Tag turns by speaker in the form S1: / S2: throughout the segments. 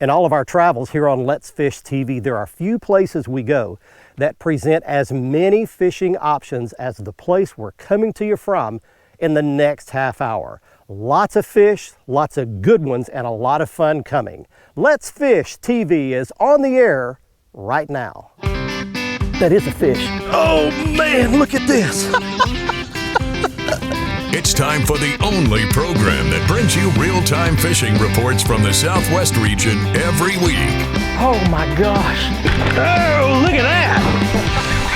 S1: In all of our travels here on Let's Fish TV, there are few places we go that present as many fishing options as the place we're coming to you from in the next half hour. Lots of fish, lots of good ones, and a lot of fun coming. Let's Fish TV is on the air right now. That is a fish. Oh man, look at this.
S2: It's time for the only program that brings you real-time fishing reports from the Southwest region every week.
S1: Oh my gosh. Oh, look at that.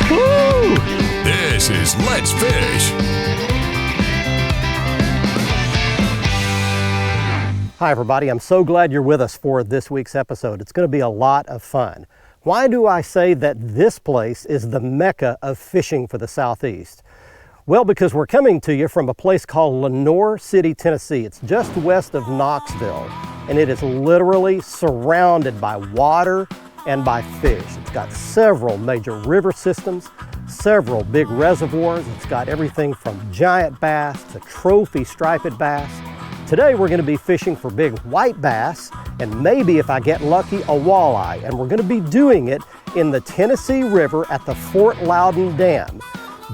S1: Woo!
S2: This is Let's Fish.
S1: Hi everybody, I'm so glad you're with us for this week's episode. It's going to be a lot of fun. Why do I say that this place is the mecca of fishing for the Southeast? Well, because we're coming to you from a place called Lenoir City, Tennessee. It's just west of Knoxville, and it is literally surrounded by water and by fish. It's got several major river systems, several big reservoirs. It's got everything from giant bass to trophy striped bass. Today we're going to be fishing for big white bass and maybe, if I get lucky, a walleye. And we're going to be doing it in the Tennessee River at the Fort Loudoun Dam.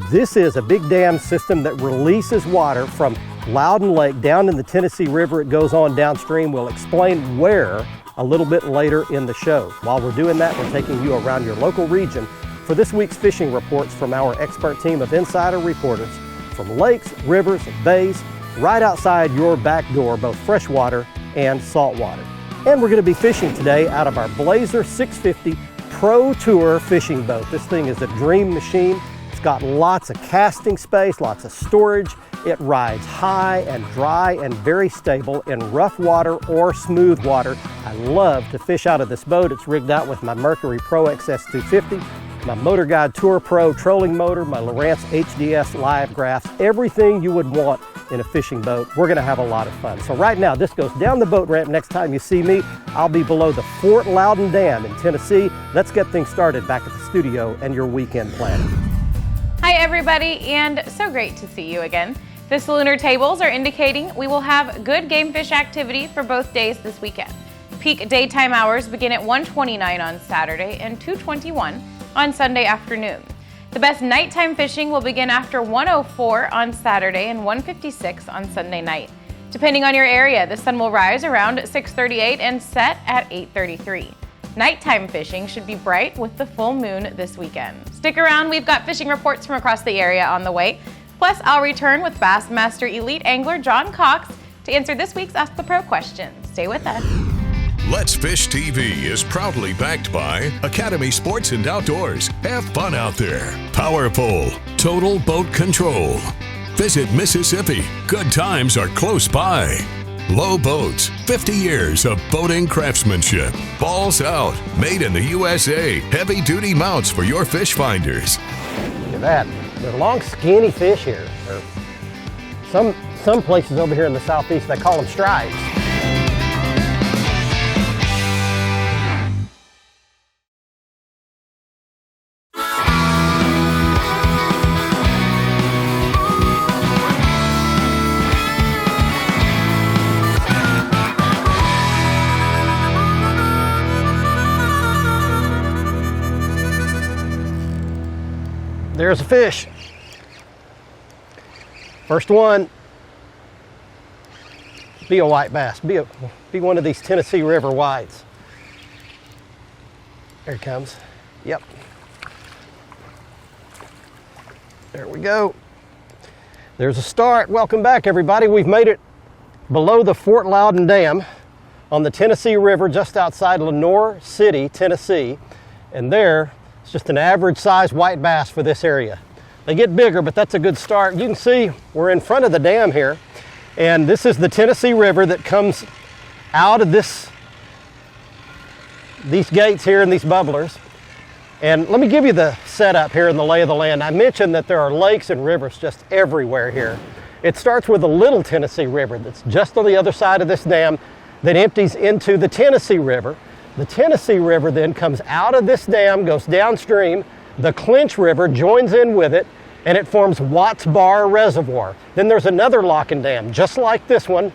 S1: This is a big dam system that releases water from Loudoun Lake down in the Tennessee River. It goes on downstream. We'll explain where a little bit later in the show. While we're doing that, we're taking you around your local region for this week's fishing reports from our expert team of insider reporters from lakes, rivers, bays, right outside your back door, both freshwater and saltwater. And we're going to be fishing today out of our Blazer 650 Pro Tour fishing boat. This thing is a dream machine. It's got lots of casting space, lots of storage. It rides high and dry and very stable in rough water or smooth water. I love to fish out of this boat. It's rigged out with my Mercury Pro XS 250, my MotorGuide Tour Pro trolling motor, my LOWRANCE HDS live graphs, everything you would want in a fishing boat. We're gonna have a lot of fun. So right now, this goes down the boat ramp. Next time you see me, I'll be below the Fort Loudoun Dam in Tennessee. Let's get things started back at the studio and your weekend planning.
S3: Hi everybody, and so great to see you again. The lunar tables are indicating we will have good game fish activity for both days this weekend. Peak daytime hours begin at 1:29 on Saturday and 2:21 on Sunday afternoon. The best nighttime fishing will begin after 1:04 on Saturday and 1:56 on Sunday night. Depending on your area, the sun will rise around 6:38 and set at 8:33. Nighttime fishing should be bright with the full moon this weekend. Stick around, we've got fishing reports from across the area on the way. Plus, I'll return with Bassmaster Elite Angler John Cox to answer this week's Ask the Pro question. Stay with us.
S2: Let's Fish TV is proudly backed by Academy Sports and Outdoors. Have fun out there. Power Pole, Total Boat Control. Visit Mississippi. Good times are close by. Low Boats, 50 years of boating craftsmanship. Balls Out, made in the USA. Heavy-duty mounts for your fish finders.
S1: Look at that. They're long, skinny fish here. Some places over here in the Southeast, they call them stripes. There's a fish. First one, be a white bass. Be one of these Tennessee River whites. There it comes. Yep. There we go. There's a start. Welcome back, everybody. We've made it below the Fort Loudoun Dam on the Tennessee River just outside Lenoir City, Tennessee. And there, it's just an average size white bass for this area. They get bigger, but that's a good start. You can see we're in front of the dam here, and this is the Tennessee River that comes out of these gates here and these bubblers. And let me give you the setup here in the lay of the land. I mentioned that there are lakes and rivers just everywhere here. It starts with a little Tennessee River that's just on the other side of this dam that empties into the Tennessee River. The Tennessee River then comes out of this dam, goes downstream. The Clinch River joins in with it, and it forms Watts Bar Reservoir. Then there's another lock and dam, just like this one,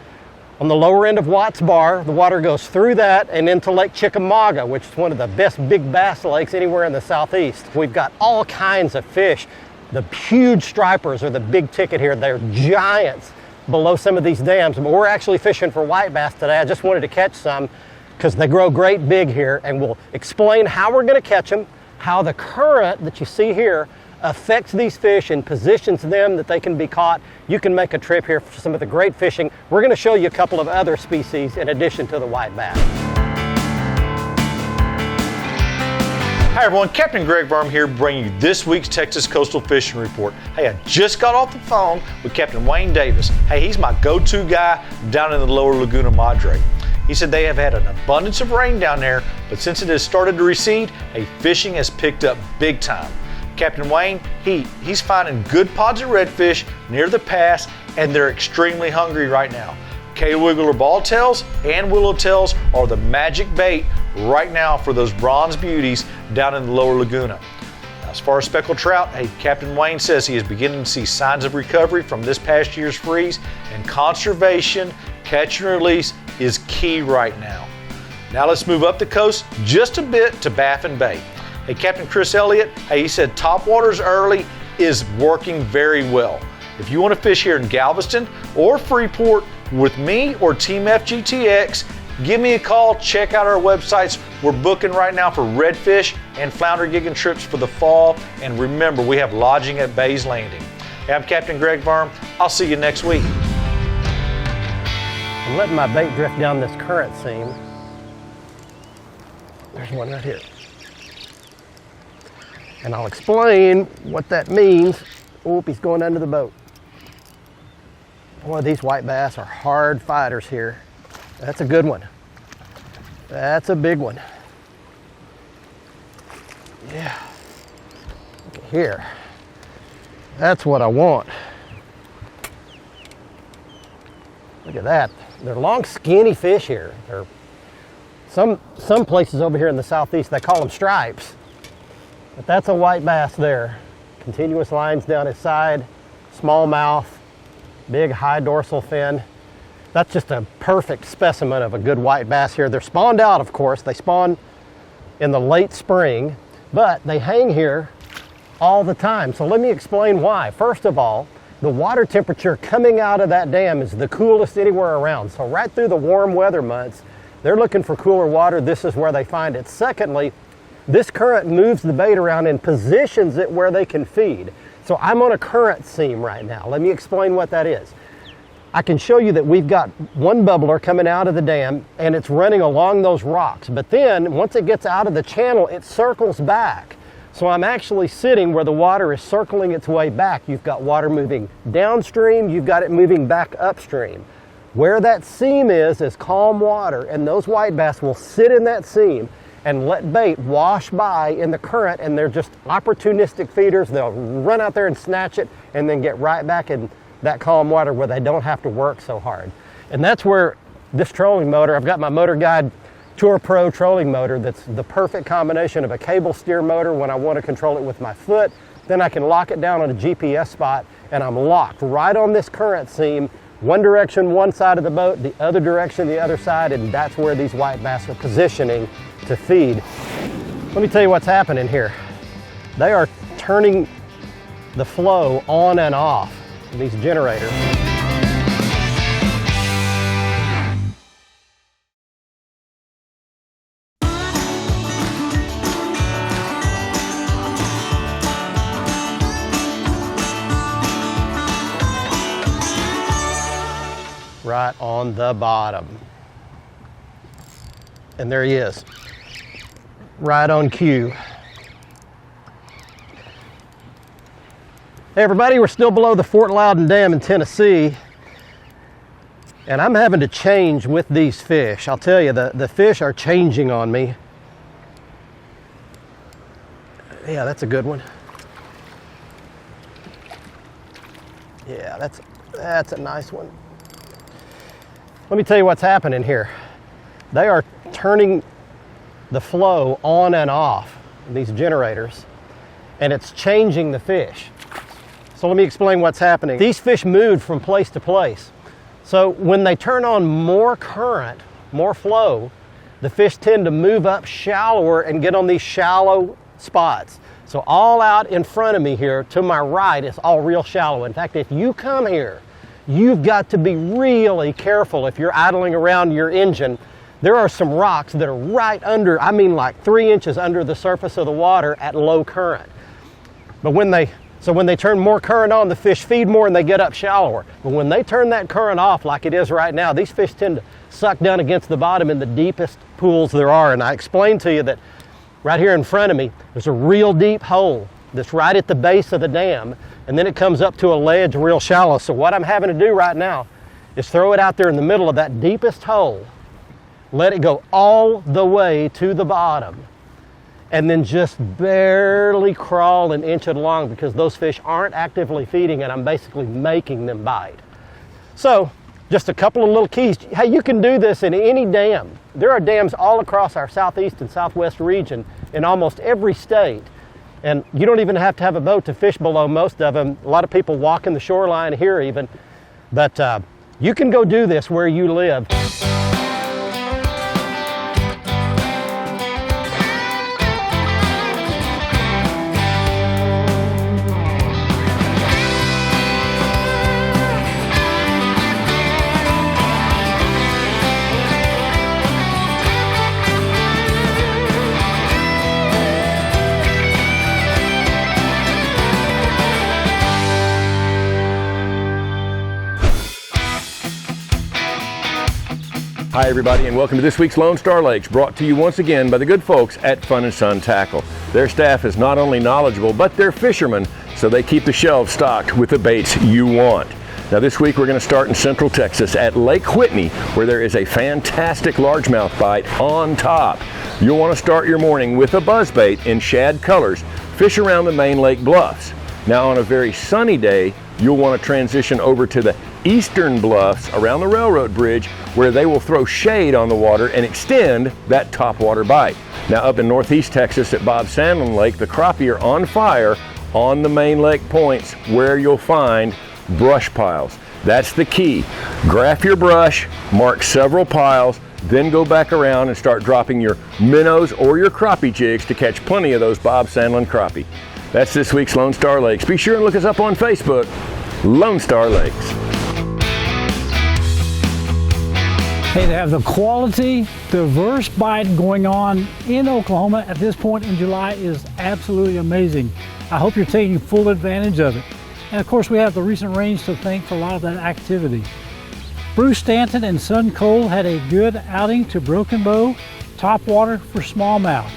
S1: On the lower end of Watts Bar, the water goes through that and into Lake Chickamauga, which is one of the best big bass lakes anywhere in the southeast. We've got all kinds of fish. The huge stripers are the big ticket here. They're giants below some of these dams, but we're actually fishing for white bass today. I just wanted to catch some because they grow great big here, and we'll explain how we're going to catch them, how the current that you see here affects these fish and positions them that they can be caught. You can make a trip here for some of the great fishing. We're going to show you a couple of other species in addition to the white bass.
S4: Hi everyone, Captain Greg Varm here bringing you this week's Texas Coastal Fishing Report. Hey, I just got off the phone with Captain Wayne Davis. Hey, he's my go-to guy down in the lower Laguna Madre. He said they have had an abundance of rain down there, but since it has started to recede, hey, fishing has picked up big time. Captain Wayne, he's finding good pods of redfish near the pass, and they're extremely hungry right now. K-Wiggler balltails and willowtails are the magic bait right now for those bronze beauties down in the lower Laguna. Now, as far as speckled trout, hey, Captain Wayne says he is beginning to see signs of recovery from this past year's freeze, and conservation, catch and release is key right now. Now let's move up the coast just a bit to Baffin Bay. Hey, Captain Chris Elliott, hey, he said topwaters early is working very well. If you want to fish here in Galveston or Freeport with me or Team FGTX, give me a call, check out our websites. We're booking right now for redfish and flounder gigging trips for the fall. And remember, we have lodging at Bay's Landing. Hey, I'm Captain Greg Varm. I'll see you next week.
S1: I'm letting my bait drift down this current seam. There's one right here. And I'll explain what that means. Oop, he's going under the boat. Boy, these white bass are hard fighters here. That's a good one. That's a big one. Yeah. Look at here. That's what I want. Look at that. They're long, skinny fish here. They're some places over here in the southeast, they call them stripes. But that's a white bass there. Continuous lines down his side, small mouth, big high dorsal fin. That's just a perfect specimen of a good white bass here. They're spawned out, of course. They spawn in the late spring, but they hang here all the time. So let me explain why. First of all, the water temperature coming out of that dam is the coolest anywhere around. So right through the warm weather months, they're looking for cooler water. This is where they find it. Secondly, this current moves the bait around and positions it where they can feed. So I'm on a current seam right now. Let me explain what that is. I can show you that we've got one bubbler coming out of the dam and it's running along those rocks. But then once it gets out of the channel, it circles back. So I'm actually sitting where the water is circling its way back. You've got water moving downstream, you've got it moving back upstream. Where that seam is calm water, and those white bass will sit in that seam and let bait wash by in the current, and they're just opportunistic feeders. They'll run out there and snatch it and then get right back in that calm water where they don't have to work so hard. And that's where this trolling motor, I've got my MotorGuide Tour Pro trolling motor that's the perfect combination of a cable steer motor when I want to control it with my foot. Then I can lock it down on a GPS spot and I'm locked right on this current seam. One direction, one side of the boat, the other direction, the other side, and that's where these white bass are positioning to feed. Let me tell you what's happening here. They are turning the flow on and off, these generators. Right on the bottom. And there he is, right on cue. Hey everybody, we're still below the Fort Loudoun Dam in Tennessee, and I'm having to change with these fish. I'll tell you, the fish are changing on me. Yeah, that's a good one. Yeah, that's a nice one. Let me tell you what's happening here. They are turning the flow on and off, these generators, and it's changing the fish. So let me explain what's happening. These fish moved from place to place. So when they turn on more current, more flow, the fish tend to move up shallower and get on these shallow spots. So all out in front of me here to my right is all real shallow. In fact, if you come here, you've got to be really careful if you're idling around your engine. There are some rocks that are right under, I mean like 3 inches under the surface of the water at low current. But when they turn more current on, the fish feed more and they get up shallower. But when they turn that current off like it is right now, these fish tend to suck down against the bottom in the deepest pools there are. And I explained to you that right here in front of me, there's a real deep hole that's right at the base of the dam, and then it comes up to a ledge real shallow. So what I'm having to do right now is throw it out there in the middle of that deepest hole, let it go all the way to the bottom, and then just barely crawl and inch it along because those fish aren't actively feeding and I'm basically making them bite. So just a couple of little keys. Hey, you can do this in any dam. There are dams all across our southeast and southwest region in almost every state. And you don't even have to have a boat to fish below most of them. A lot of people walk in the shoreline here even. But you can go do this where you live.
S5: Hi everybody, and welcome to this week's Lone Star Lakes, brought to you once again by the good folks at Fun & Sun Tackle. Their staff is not only knowledgeable, but they're fishermen, so they keep the shelves stocked with the baits you want. Now this week we're going to start in Central Texas at Lake Whitney, where there is a fantastic largemouth bite on top. You'll want to start your morning with a buzzbait in shad colors. Fish around the main lake bluffs. Now on a very sunny day, you'll want to transition over to the eastern bluffs around the railroad bridge, where they will throw shade on the water and extend that topwater bite. Now up in northeast Texas at Bob Sandlin Lake, the crappie are on fire on the main lake points where you'll find brush piles. That's the key. Graph your brush, mark several piles, then go back around and start dropping your minnows or your crappie jigs to catch plenty of those Bob Sandlin crappie. That's this week's Lone Star Lakes. Be sure and look us up on Facebook, Lone Star Lakes.
S6: Hey, to have the quality, diverse bite going on in Oklahoma at this point in July is absolutely amazing. I hope you're taking full advantage of it. And of course, we have the recent rains to thank for a lot of that activity. Bruce Stanton and Son Cole had a good outing to Broken Bow, topwater for smallmouth.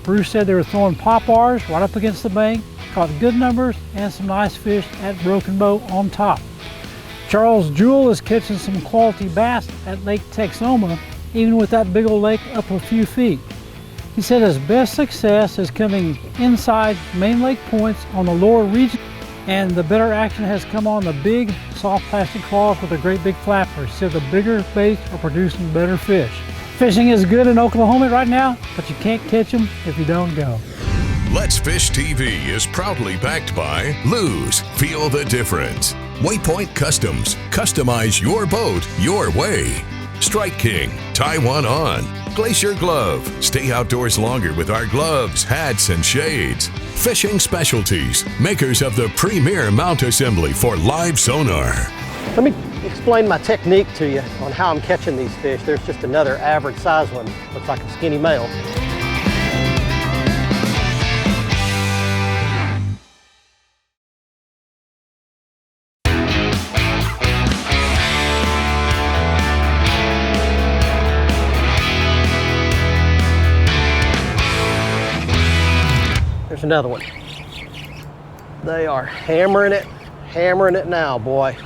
S6: Bruce said they were throwing pop-bars right up against the bank, caught good numbers and some nice fish at Broken Bow on top. Charles Jewell is catching some quality bass at Lake Texoma, even with that big old lake up a few feet. He said his best success is coming inside main lake points on the lower region, and the better action has come on the big soft plastic claws with a great big flapper. He said the bigger baits are producing better fish. Fishing is good in Oklahoma right now, but you can't catch them if you don't go.
S2: Let's Fish TV is proudly backed by Lose. Feel the difference. Waypoint Customs. Customize your boat your way. Strike King. Tie one on. Glacier Glove. Stay outdoors longer with our gloves, hats, and shades. Fishing Specialties. Makers of the premier mount assembly for live sonar.
S1: Let me explain my technique to you on how I'm catching these fish. There's just another average size one. Looks like a skinny male. There's another one. They are hammering it now, boy.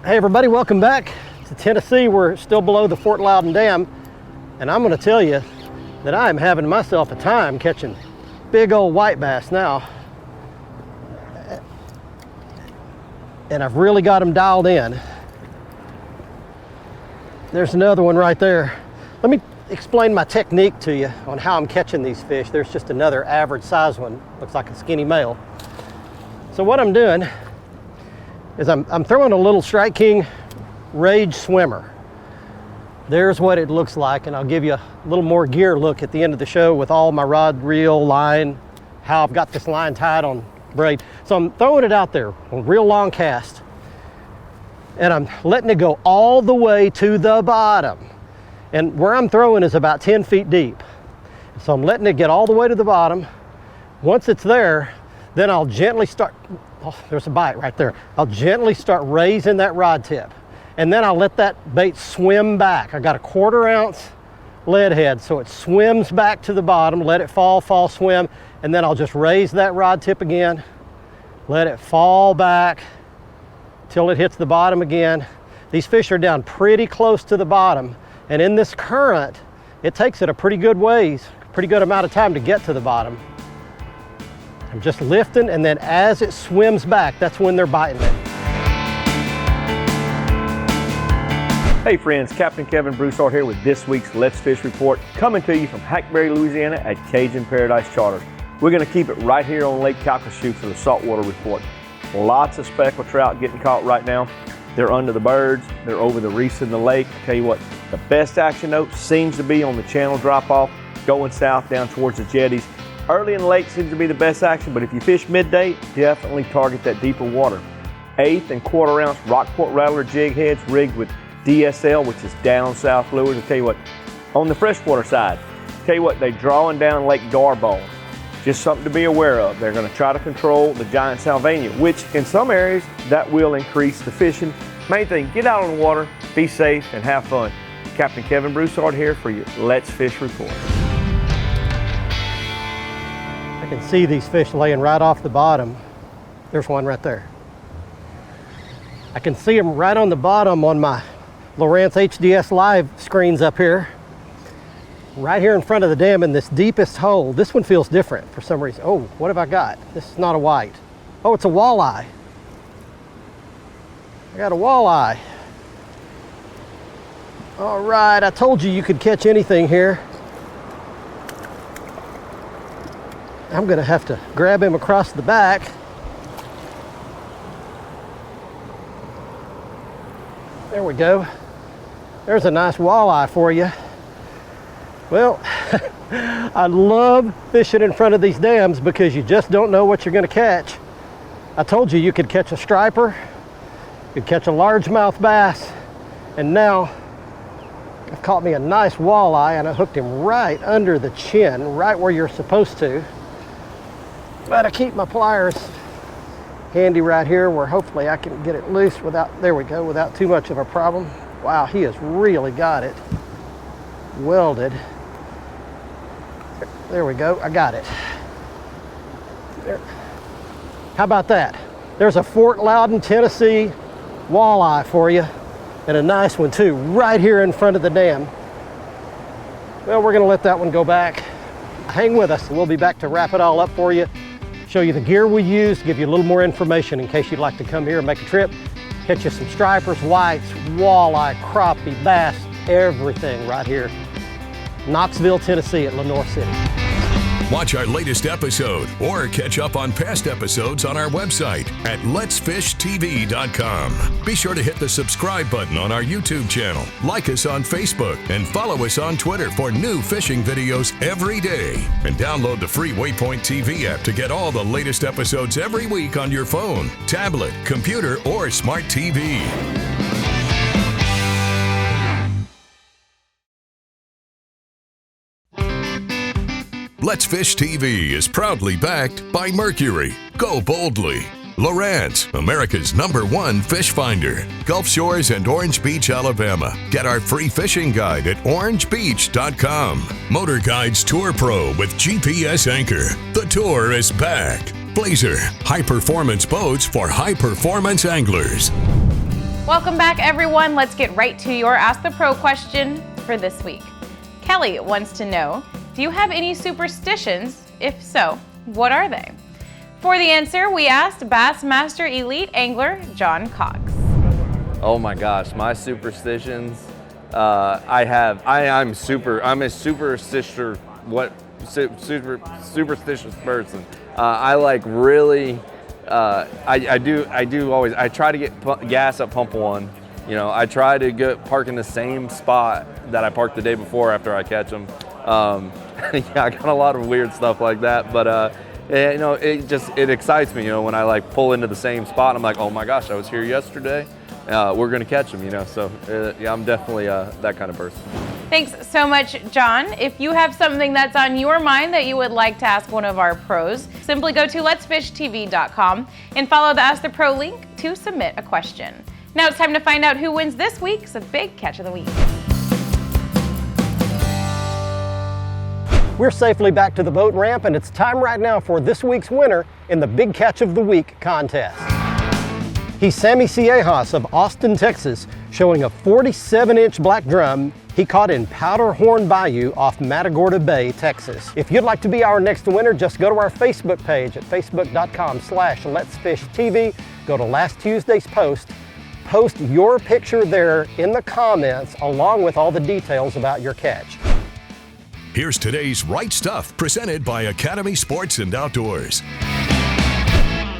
S1: Hey everybody, welcome back to Tennessee. We're still below the Fort Loudon Dam, and I'm going to tell you that I am having myself a time catching big old white bass now. And I've really got them dialed in. There's another one right there. Let me explain my technique to you on how I'm catching these fish. There's just another average size one. Looks like a skinny male. So what I'm doing is I'm throwing a little Strike King Rage Swimmer. There's what it looks like, and I'll give you a little more gear look at the end of the show with all my rod, reel, line, how I've got this line tied on braid. So I'm throwing it out there on real long cast, and I'm letting it go all the way to the bottom. And where I'm throwing is about 10 feet deep. So I'm letting it get all the way to the bottom. Once it's there, then I'll gently start, oh, there's a bite right there. I'll gently start raising that rod tip. And then I'll let that bait swim back. I got a 1/4 ounce lead head, so it swims back to the bottom, let it fall, swim, and then I'll just raise that rod tip again, let it fall back till it hits the bottom again. These fish are down pretty close to the bottom, and in this current, it takes it a pretty good ways, pretty good amount of time to get to the bottom. I'm just lifting, and then as it swims back, that's when they're biting it.
S5: Hey friends, Captain Kevin Broussard here with this week's Let's Fish Report, coming to you from Hackberry, Louisiana at Cajun Paradise Charters. We're going to keep it right here on Lake Calcasieu for the saltwater report. Lots of speckled trout getting caught right now. They're under the birds, they're over the reefs in the lake. I tell you what, the best action though seems to be on the channel drop-off, going south down towards the jetties. Early in the lake seems to be the best action, but if you fish midday, definitely target that deeper water. 1/8 and 1/4 ounce Rockport Rattler jig heads rigged with DSL, which is down south lures. I tell you what, on the freshwater side, tell you what, they're drawing down Lake Garbone. Just something to be aware of. They're going to try to control the giant Salvania, which in some areas that will increase the fishing. Main thing, get out on the water, be safe, and have fun. Captain Kevin Broussard here for your Let's Fish Report.
S1: I can see these fish laying right off the bottom. There's one right there. I can see them right on the bottom on my LOWRANCE HDS live screens up here. Right here in front of the dam in this deepest hole. This one feels different for some reason. Oh, what have I got? This is not a white. Oh, it's a walleye. I got a walleye. All right, I told you you could catch anything here. I'm gonna have to grab him across the back. There we go. There's a nice walleye for you. Well, I love fishing in front of these dams because you just don't know what you're gonna catch. I told you could catch a striper, you could catch a largemouth bass, and now I've caught me a nice walleye, and I hooked him right under the chin, right where you're supposed to. But I keep my pliers handy right here where hopefully I can get it loose without, there we go, without too much of a problem. Wow, he has really got it welded. There we go, I got it. There. How about that? There's a Fort Loudon, Tennessee walleye for you, and a nice one too, right here in front of the dam. Well, we're gonna let that one go back. Hang with us, we'll be back to wrap it all up for you, show you the gear we use, give you a little more information in case you'd like to come here and make a trip, catch you some stripers, whites, walleye, crappie, bass, everything right here. Knoxville, Tennessee at Lenoir City.
S2: Watch our latest episode or catch up on past episodes on our website at letsfishtv.com. Be sure to hit the subscribe button on our YouTube channel, like us on Facebook, and follow us on Twitter for new fishing videos every day. And download the free Waypoint TV app to get all the latest episodes every week on your phone, tablet, computer, or smart TV. Let's Fish TV is proudly backed by Mercury, Go Boldly, LOWRANCE, America's #1 fish finder, Gulf Shores and Orange Beach, Alabama. Get our free fishing guide at orangebeach.com. MotorGuide's Tour Pro with GPS anchor. The tour is back. Blazer, high-performance boats for high-performance anglers.
S3: Welcome back, everyone. Let's get right to your Ask the Pro question for this week. Kelly wants to know, do you have any superstitions? If so, what are they? For the answer, we asked Bassmaster Elite angler John Cox.
S7: Oh my gosh, my superstitions. I'm a superstitious person. I like really I do always, I try to get gas at pump one. You know, I try to park in the same spot that I parked the day before after I catch them. Yeah, I got a lot of weird stuff like that, but you know, it excites me, you know, when I like pull into the same spot. I'm like, oh my gosh, I was here yesterday. We're gonna catch them, you know. So yeah, I'm definitely that kind of person.
S3: Thanks so much, John. If you have something that's on your mind that you would like to ask one of our pros, simply go to letsfishtv.com and follow the Ask the Pro link to submit a question. Now it's time to find out who wins this week's Big Catch of the Week.
S1: We're safely back to the boat ramp, and it's time right now for this week's winner in the Big Catch of the Week contest. He's Sammy Siejas of Austin, Texas, showing a 47-inch black drum he caught in Powderhorn Bayou off Matagorda Bay, Texas. If you'd like to be our next winner, just go to our Facebook page at facebook.com/letsfishtv. Go to last Tuesday's post your picture there in the comments along with all the details about your catch.
S2: Here's today's Right Stuff, presented by Academy Sports and Outdoors.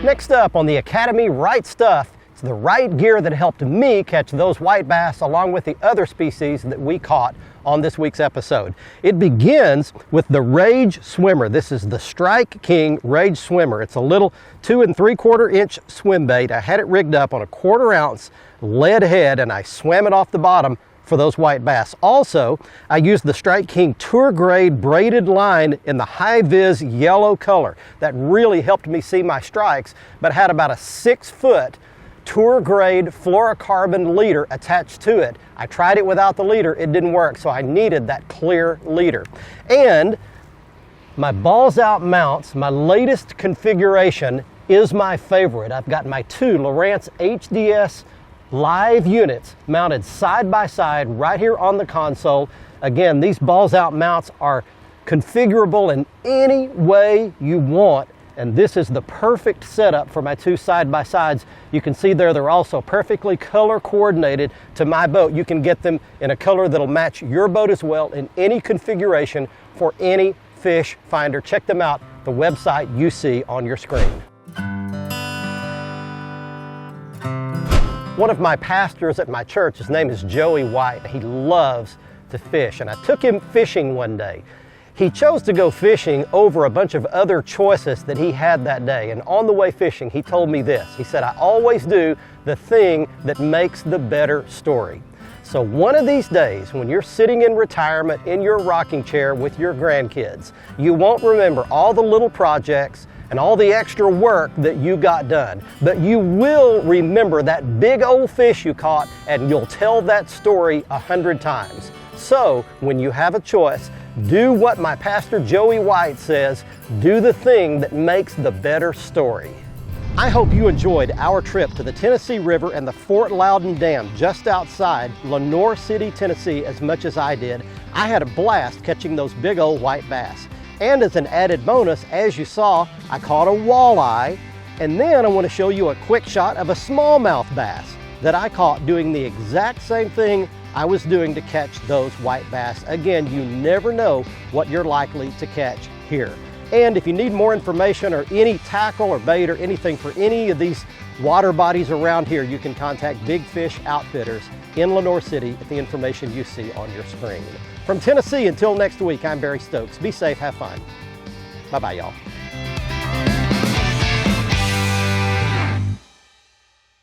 S1: Next up on the Academy Right Stuff, it's the right gear that helped me catch those white bass along with the other species that we caught on this week's episode. It begins with the Rage Swimmer. This is the Strike King Rage Swimmer. It's a little 2 3/4 inch swim bait. I had it rigged up on a 1/4 ounce lead head and I swam it off the bottom for those white bass. Also, I used the Strike King Tour Grade braided line in the high vis yellow color. That really helped me see my strikes, but had about a 6-foot Tour Grade fluorocarbon leader attached to it. I tried it without the leader, it didn't work, so I needed that clear leader. And my balls out mounts, my latest configuration is my favorite. I've got my 2 LOWRANCE HDS live units mounted side by side right here on the console. Again, these balls out mounts are configurable in any way you want, and this is the perfect setup for my 2 side by sides. You can see there they're also perfectly color coordinated to my boat. You can get them in a color that'll match your boat as well in any configuration for any fish finder. Check them out, the website you see on your screen. One of my pastors at my church, his name is Joey White. He loves to fish, and I took him fishing one day. He chose to go fishing over a bunch of other choices that he had that day, and on the way fishing, he told me this. He said, I always do the thing that makes the better story. So one of these days, when you're sitting in retirement in your rocking chair with your grandkids, you won't remember all the little projects and all the extra work that you got done. But you will remember that big old fish you caught, and you'll tell that story 100 times. So when you have a choice, do what my pastor Joey White says, do the thing that makes the better story. I hope you enjoyed our trip to the Tennessee River and the Fort Loudon Dam just outside Lenoir City, Tennessee as much as I did. I had a blast catching those big old white bass. And as an added bonus, as you saw, I caught a walleye, and then I want to show you a quick shot of a smallmouth bass that I caught doing the exact same thing I was doing to catch those white bass. Again, you never know what you're likely to catch here. And if you need more information or any tackle or bait or anything for any of these water bodies around here, you can contact Big Fish Outfitters in Lenoir City at the information you see on your screen. From Tennessee, until next week, I'm Barry Stokes. Be safe, have fun. Bye-bye, y'all.